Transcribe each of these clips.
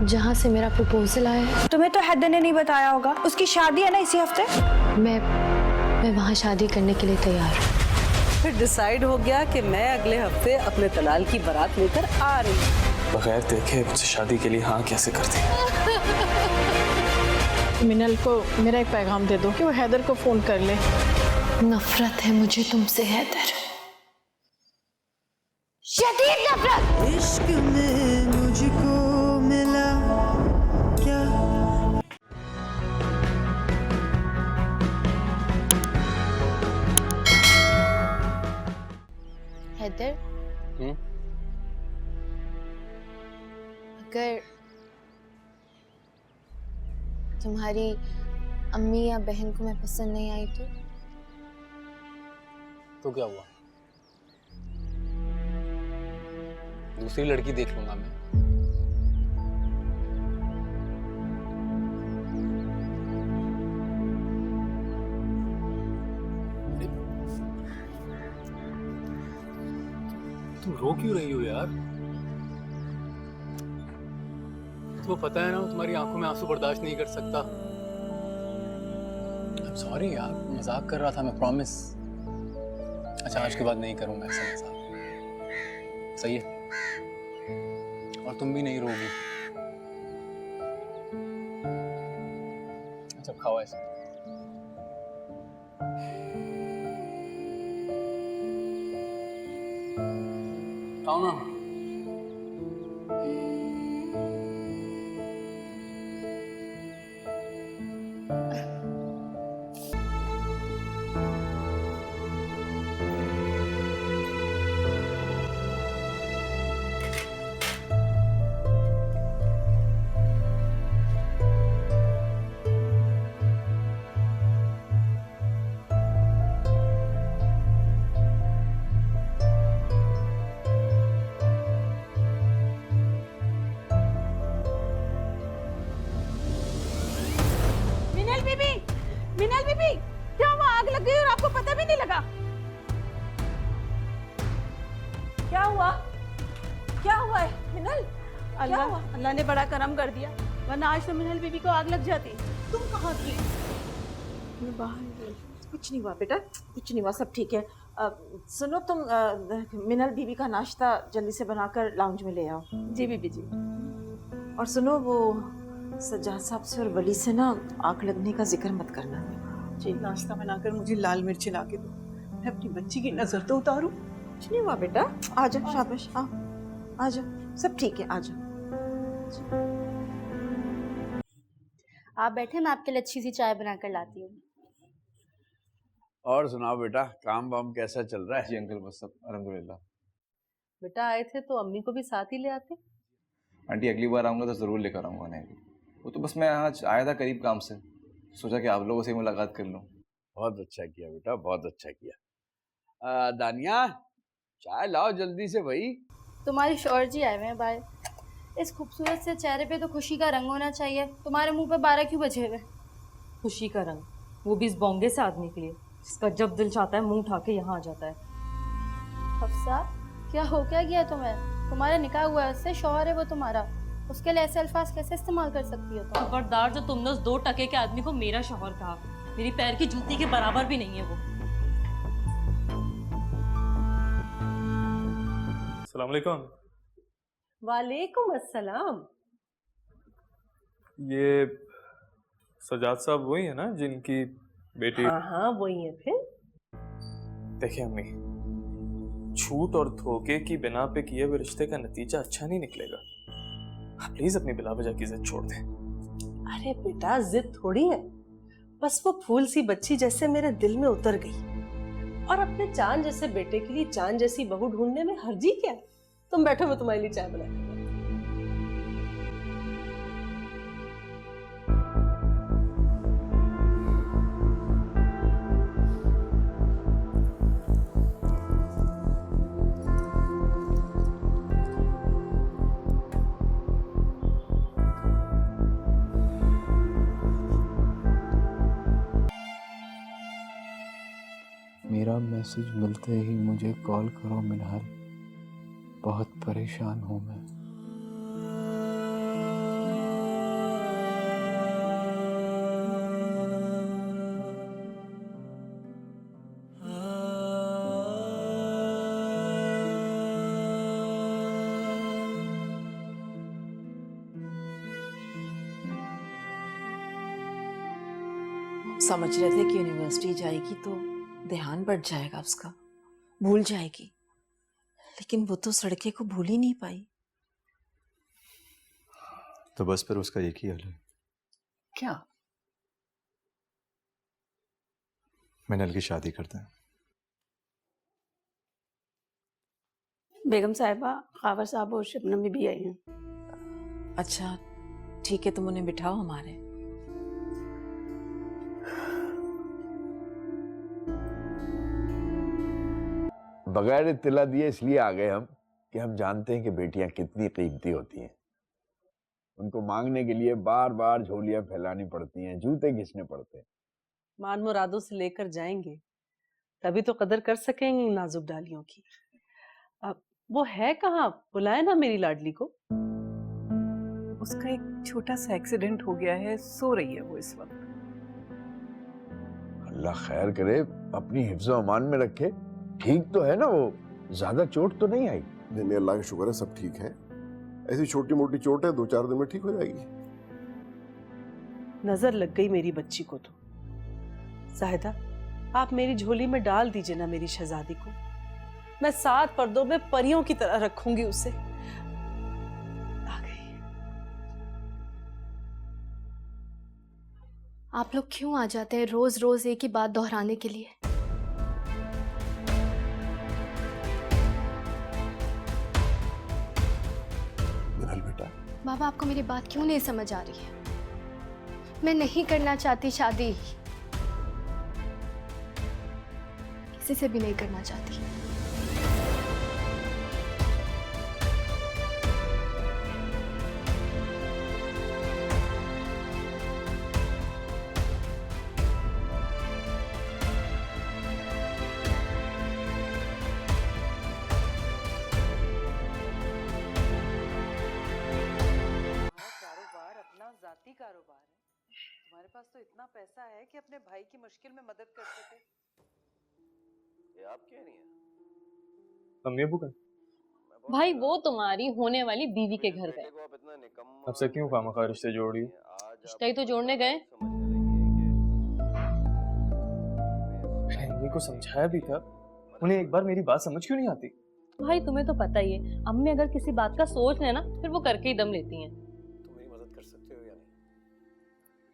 जहाँ से मेरा प्रपोजल आया है। तुम्हें तो हैदर ने नहीं बताया होगा, उसकी शादी है ना इसी हफ्ते। मैं वहाँ शादी करने के लिए तैयार हूँ। फिर डिसाइड हो गया कि मैं अगले हफ्ते अपने तलाल की बारात लेकर आ रही हूँ। बगैर देखे मुझसे शादी के लिए हाँ कैसे कर दी? मिनल को मेरा एक पैगाम दे दो कि वो हैदर को फोन कर ले। नफरत है मुझे तुमसे हैदर, शदीद नफरत। इश्क में मुझको मिला क्या? हैदर, अगर तुम्हारी अम्मी या बहन को मैं पसंद नहीं आई तो क्या हुआ? दूसरी लड़की देख लूंगा मैं। तुम रो क्यों रही हो यार? तुम्हें पता है ना तुम्हारी आंखों में आंसू बर्दाश्त नहीं कर सकता। I'm sorry यार, मजाक कर रहा था मैं, प्रॉमिस। अच्छा आज के बाद नहीं करूंगा ऐसा मजाक, सही है? और तुम भी नहीं रोगी। अच्छा खाओ ऐसे। खाओ ना। मिनल बीबी, क्या हुआ? आग लग गई और आपको पता भी नहीं लगा? क्या हुआ? क्या हुआ है मिनल? अल्लाह ने बड़ा करम कर दिया, वरना आज तो मिनल बीबी को आग लग जाती। तुम कहाँ थी? मैं बाहर। कुछ नहीं हुआ बेटा, कुछ नहीं हुआ, सब ठीक है। सुनो तुम मिनल बीबी का नाश्ता जल्दी से बनाकर लाउंज में ले आओ। जी बीबी जी। और सुनो वो सज्जाद साहब से और वली से ना आग लगने का जिक्र मत करना। जी, नाश्ता बनाकर मुझे लाल मिर्च ला के दो, मैं अपनी बच्ची की नजर तो उतारूं। कुछ नहीं हुआ बेटा, आ जा, शाबाश, आ जा, सब ठीक है, आ जा। आप बैठे, मैं आपके लिए अच्छी सी चाय बनाकर लाती हूँ। और सुनाओ बेटा, काम वाम कैसा चल रहा है? जी अंकल बस सब अल्हम्दुलिल्लाह। बेटा आए थे तो अम्मी को भी साथ ही ले आते। आंटी अगली बार आऊंगा तो जरूर लेकर आऊंगा उन्हें भी। वो तो बस मैं आज आया था करीब काम से, सोचा कि आप लोगों से मुलाकात कर लूं। बहुत अच्छा किया बेटा, बहुत अच्छा किया। दानिया, चाय लाओ जल्दी से भाई। तुम्हारी शौहर जी आए हुए हैं बाहर। इस खूबसूरत से चेहरे पे तो खुशी का रंग होना चाहिए, तुम्हारे मुंह पे 12 क्यों बजे हुए? खुशी का रंग, वो भी इस बोंगे से आदमी के लिए जिसका जब दिल चाहता है मुंह उठा के यहाँ आ जाता है। हफ्सा, क्या हो क्या गया तुम्हें? तुम्हारा निकाह हुआ है उससे, शौहर है वो तुम्हारा, उसके लिए ऐसे अल्फाज कैसे इस्तेमाल कर सकती हो तुम? खबरदार, जो तुमने उस 2 टके के आदमी को मेरा शौहर कहा, मेरी पैर की जूती के बराबर भी नहीं है वो। अस्सलाम वालेकुम। वालेकुम अस्सलाम। ये सजाद साहब वही है ना जिनकी बेटी? हाँ हाँ वही है। फिर देखिए अम्मी, झूठ और धोखे की बिना पे किए हुए रिश्ते का नतीजा अच्छा नहीं निकलेगा। आप प्लीज अपनी बिला वजह की जिद छोड़ दें। अरे बेटा जिद थोड़ी है, बस वो फूल सी बच्ची जैसे मेरे दिल में उतर गई, और अपने चांद जैसे बेटे के लिए चांद जैसी बहू ढूंढने में हर्जी क्या? तुम बैठो, मैं तुम्हारे लिए चाय बना। मेरा मैसेज मिलते ही मुझे कॉल करो मिनहाल, बहुत परेशान हूँ मैं। समझ रहे थे कि यूनिवर्सिटी जाएगी तो ध्यान बढ़ जाएगा उसका, भूल जाएगी, लेकिन वो तो सड़के को भूल ही नहीं पाई। तो बस फिर उसका एक ही हल है, क्या? मिनल की शादी करते हैं। बेगम साहिबा, खावर साहब और शबनम भी आई हैं। अच्छा ठीक है, तुम उन्हें बिठाओ हमारे। बगैर इत्तला दिए इसलिए आ गए हम कि हम जानते हैं कि बेटियां कितनी कीमती होती हैं। उनको मांगने के लिए बार बार झोलियां फैलानी पड़ती हैं, जूते घिसने पड़ते हैं। मान मुरादों से लेकर जाएंगे तभी तो कदर कर सकेंगे इन नाजुक डालियों की। अब वो है कहाँ? बुलाए ना मेरी लाडली को। उसका एक छोटा सा एक्सीडेंट हो गया है, सो रही है वो इस वक्त। अल्लाह खैर करे, अपनी हिफ्ज़ो अमान में रखे। ठीक तो है ना वो? ज्यादा चोट तो नहीं आई? नहीं, अल्लाह का शुक्र है सब ठीक है। ऐसी छोटी मोटी चोट है, 2-4 दिन में ठीक हो जाएगी। नजर लग गई मेरी बच्ची को तो। जाहिदा, आप मेरी झोली में डाल दीजिए ना मेरी शहजादी को। मैं 7 पर्दों में परियों की तरह रखूंगी उसे। आ गई। आप लोग क्यों आ जाते हैं रोज रोज एक ही बात दोहराने के लिए? मिनल बेटा, बाबा, आपको मेरी बात क्यों नहीं समझ आ रही है? मैं नहीं करना चाहती शादी, किसी से भी नहीं करना चाहती। कारोबार अपना जाती कारोबार है। तुम्हारे पास तो इतना पैसा है कि अपने भाई की मुश्किल में मदद कर सके। ये आप कह रही हैं? मम्मी अबू का भाई वो तुम्हारी होने वाली बीवी के घर गए। अब से क्यों खामखा रिश्ते जोड़ रही? रिश्ता ही तो जोड़ने गए। अम्मी को समझाया भी था, उन्हें एक बार मेरी बात समझ क्यों नहीं आती? भाई तुम्हें तो पता ही है, अम्मी अगर किसी बात का सोच ले ना फिर वो करके ही दम लेती हैं। तुम मेरी मदद कर सकते हो या नहीं?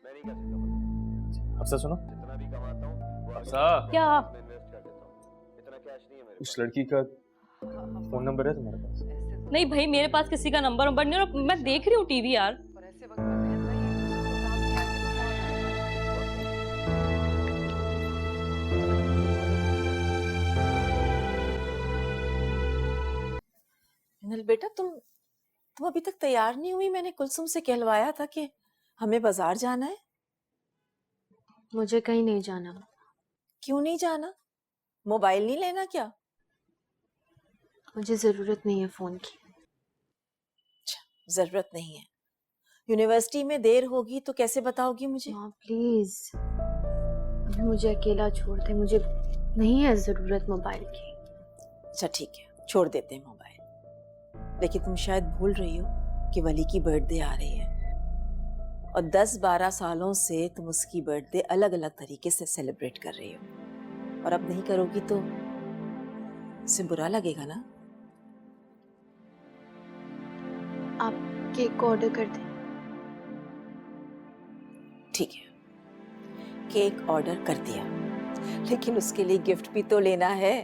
मैं नहीं कर सकता मदद। अफसा सुनो। जितना भी कमाता हूँ अफसा, क्या? मैं इन्वेस्ट कर देता हूँ। इतना कैश नहीं है मेरे उस लड़की का फोन नंबर है तुम्हारे पास? नहीं भाई, मेरे पास किसी का नंबर नहीं है और मैं देख रही हूँ टीवी यार। मिनल बेटा, तुम अभी तक तैयार नहीं हुई? मैंने कुलसुम से कहलवाया था कि हमें बाजार जाना है। मुझे कहीं नहीं जाना। क्यों नहीं जाना? मोबाइल नहीं लेना क्या? मुझे जरूरत नहीं है फोन की। जरूरत नहीं है? यूनिवर्सिटी में देर होगी तो कैसे बताओगी मुझे? माँ प्लीज, अभी मुझे अकेला छोड़ दे, मुझे नहीं है जरूरत मोबाइल की। अच्छा ठीक है, छोड़ देते हैं मोबाइल। लेकिन तुम शायद भूल रही हो कि वली की बर्थडे आ रही है और 10-12 सालों से तुम उसकी बर्थडे अलग अलग तरीके से सेलिब्रेट कर रही हो, और अब नहीं करोगी तो उसे बुरा लगेगा ना? आप केक को ऑर्डर कर दें। ठीक है, केक ऑर्डर कर दिया, लेकिन उसके लिए गिफ्ट भी तो लेना है।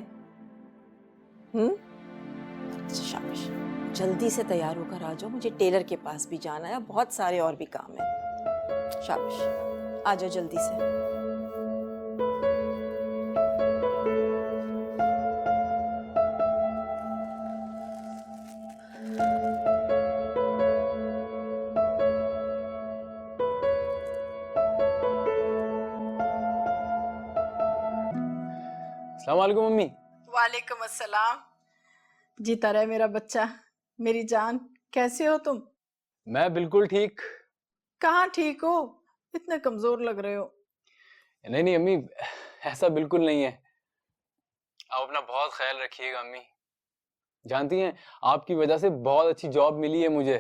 शाबाश, जल्दी से तैयार होकर आ जाओ, मुझे टेलर के पास भी जाना है, बहुत सारे और भी काम है। शाबाश, आ जाओ जल्दी से। अस्सलाम वालेकुम मम्मी। वालेकुम अस्सलाम। जीता रहे मेरा बच्चा, मेरी जान। कैसे हो तुम? मैं बिल्कुल ठीक। कहाँ ठीक हो? इतने कमजोर लग रहे हो। नहीं नहीं अम्मी, ऐसा बिल्कुल नहीं है। आप अपना बहुत ख्याल रखिएगा अम्मी। जानती हैं, आपकी वजह से बहुत अच्छी जॉब मिली है मुझे,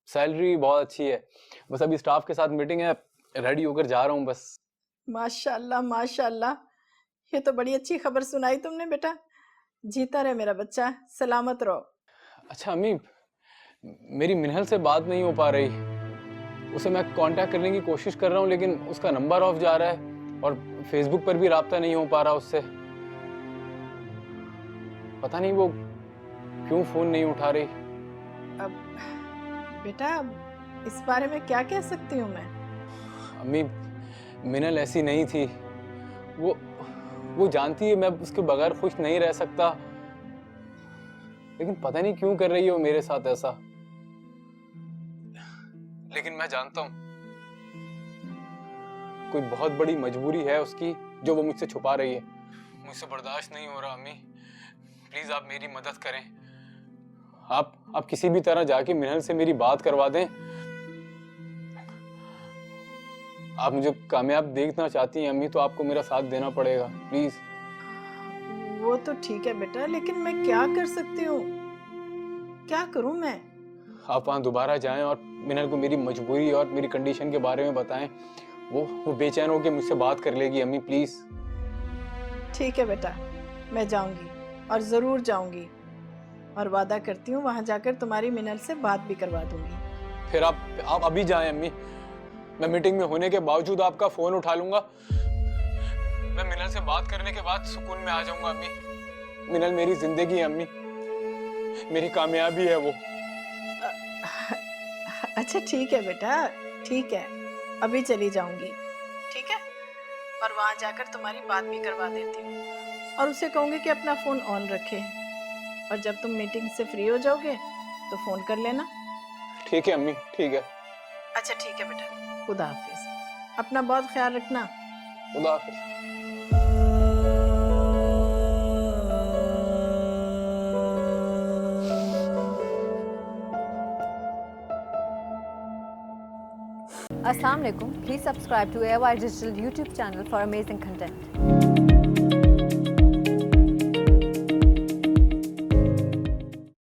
सैलरी बहुत अच्छी है। बस अभी स्टाफ के साथ मीटिंग है, रेडी होकर जा रहा हूँ बस। माशाल्लाह माशाल्लाह, ये तो बड़ी अच्छी खबर सुनाई तुमने बेटा। जीता रहे मेरा बच्चा, सलामत रहो। अच्छा अम्मी, मेरी मिनहल से बात नहीं हो पा रही। उसे मैं कांटेक्ट करने की कोशिश कर रहा हूँ लेकिन उसका नंबर ऑफ जा रहा है और फेसबुक पर भी राब्ता नहीं हो पा रहा उससे। पता नहीं वो क्यों फोन नहीं उठा रही। अब बेटा इस बारे में क्या कह सकती हूँ मैं? अम्मी, मिनल ऐसी नहीं थी। वो जानती है मैं उसके बगैर खुश नहीं रह सकता, लेकिन पता नहीं क्यों कर रही है वो मेरे साथ ऐसा। लेकिन मैं जानता हूं कोई बहुत बड़ी मजबूरी है उसकी जो वो मुझसे छुपा रही है। मुझसे बर्दाश्त नहीं हो रहा अम्मी, प्लीज आप मेरी मदद करें। आप किसी भी तरह जाके मिनल से मेरी बात करवा दें। आप मुझे कामयाब देखना चाहती हैं अम्मी तो आपको मेरा साथ देना पड़ेगा, प्लीज। वो तो ठीक है बेटा, लेकिन मैं क्या कर सकती हूँ? क्या करूँ मैं? आप वहां दोबारा जाएं और मिनल को मेरी मजबूरी और मेरी कंडीशन के बारे में बताएं। वो बेचैन होकर मुझसे बात कर लेगी अम्मी, प्लीज। ठीक है बेटा, मैं जाऊंगी और जरूर जाऊंगी और वादा करती हूँ वहां जाकर तुम्हारी मिनल से बात भी करवा दूंगी। फिर आप अभी जाएं अम्मी। मैं मीटिंग में होने के बावजूद आपका फोन उठा लूंगा। मैं मिनल से बात करने के बाद सुकून में आ जाऊंगा अम्मी। मिनल मेरी जिंदगी है अम्मी, मेरी कामयाबी है वो। अच्छा ठीक है बेटा, ठीक है, अभी चली जाऊंगी, ठीक है? और वहां जाकर तुम्हारी बात भी करवा देती हूँ और उसे कहूंगी कि अपना फोन ऑन रखे और जब तुम मीटिंग से फ्री हो जाओगे तो फोन कर लेना। ठीक है अम्मी, ठीक है। अच्छा ठीक है बेटा, खुदा हाफिज, अपना बहुत ख्याल रखना। खुदा हाफिज। Assalamu alaikum. Please subscribe to AOI Digital YouTube channel for amazing content.